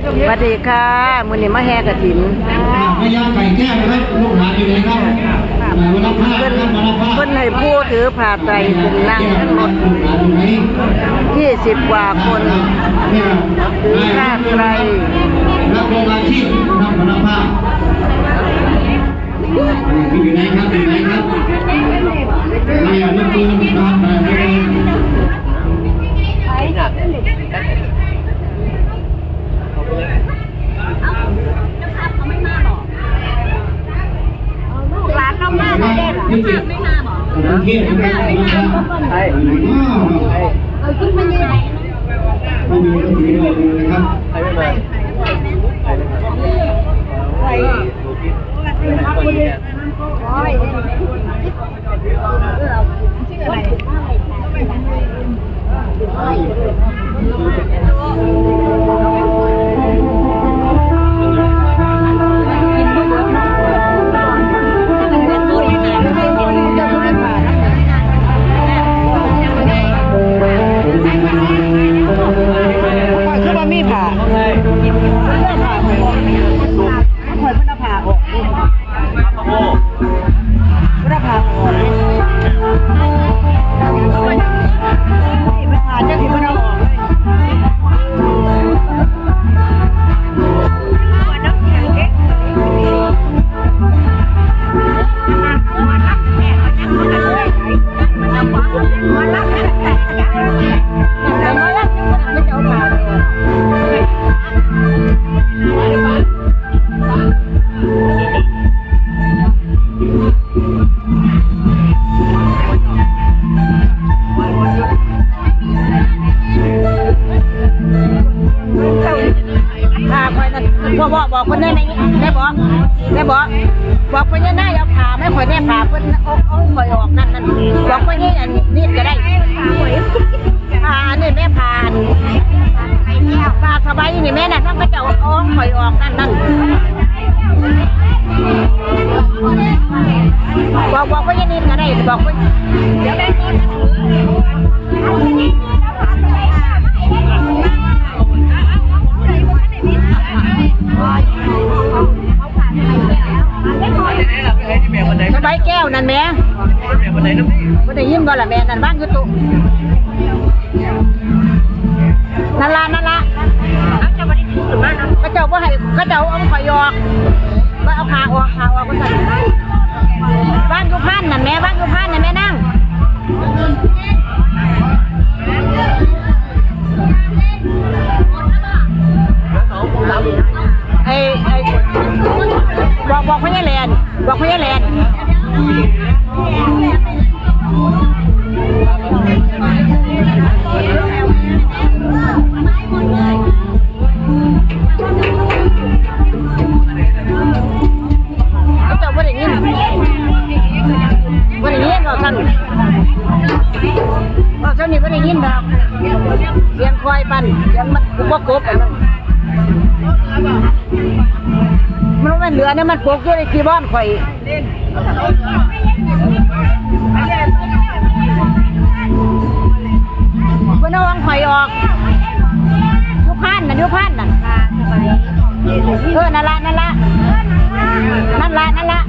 สวัสดีค่ะมื้อนี้มาแห่กฐินไม่ยากไก่แก้วนะครับลูกหลานอยู่เลยครับวันละผ้าเพิ่นให้ผู้ถือผ้าไตรขึ้นนั่งทั้งหมด20 กว่าคนถือผ้าไตรรับรองอาชีพรับวันละผ้าอยู่ไหนครับอยู่ไหนครับไม่อยากรบกวนนะครับร้านเรามาไม่ได้หรอไม่มาบอกใช่เอาขึ้นมายังไงไม่มีก็ถือเลยนะครับใครไม่มาใครชื่อว่ามีผ่าผ่าหอยหอยพันผ่าออกพันผ่าออกผ่าจะถึงพันออกบอกคนนี้ได้บอกคนนี้น่าเอาผ่าไม่ข่อยแน่ผ่าเพิ่นเอาข่อยออกนั่นบอกคนนี้นี่ก็ได้ผ่านี่แม่ผ่าสบายนี่แม่น่ะต้องก็จะเอาข่อยออกนั่นบอกคนนี้นี่ก็ได้บอกคนเดี๋ยวแม่สบายแก้วนั่นแม่ไม่ได้ยินบ่ล่ะแม่นั่นบ้านคือตุนั่นละก็เจ้าบ่ให้ก็เจ้าเอาข่อยออกก็เอาขาออกก็ใส่บ้านกุพานนั่นแม่บ้านกุพานนั่นแม่นั่งบอกเขาแย่แลนบอกเขาแย่แลนเขาจะว่าอย่างนี้บอกท่านนี่ว่าอย่างนี้ดอกเสียงควายปั่นเสียงมันกุบกบมันไม่เหลือเนี่ยมันปลูกอยู่ในที่บ้านข่อยเพื่อนเอาอังข่อยออกยุพันนั่นนั่นละ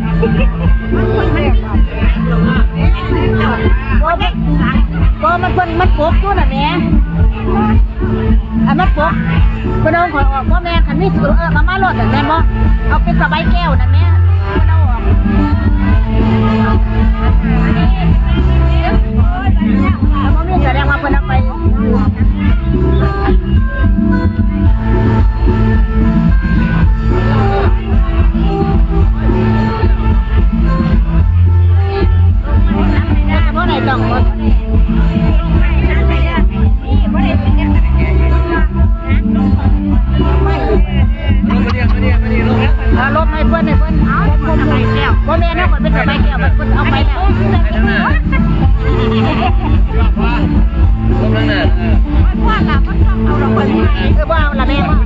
ก็มันปลูกอยู่น่ะแม่มันปลูกเพื่อนเอาข่อยออกเพราะแม่ขันมีมาโลดแต่แม่บอกเอาเป็นสบายแก้วนั่นแม่เอาออกแล้วก็มีแสดงว่าเพิ่นเอาไปเพราะไหนต้องลมให้เพื่อนว่าแม่น่าเป็นสบายแก้วแบบคนเอาไปแล้วลมนั่นน่ะว่าล่ะก็ต้องเอาเราไปว่าเอาละแม่ว่า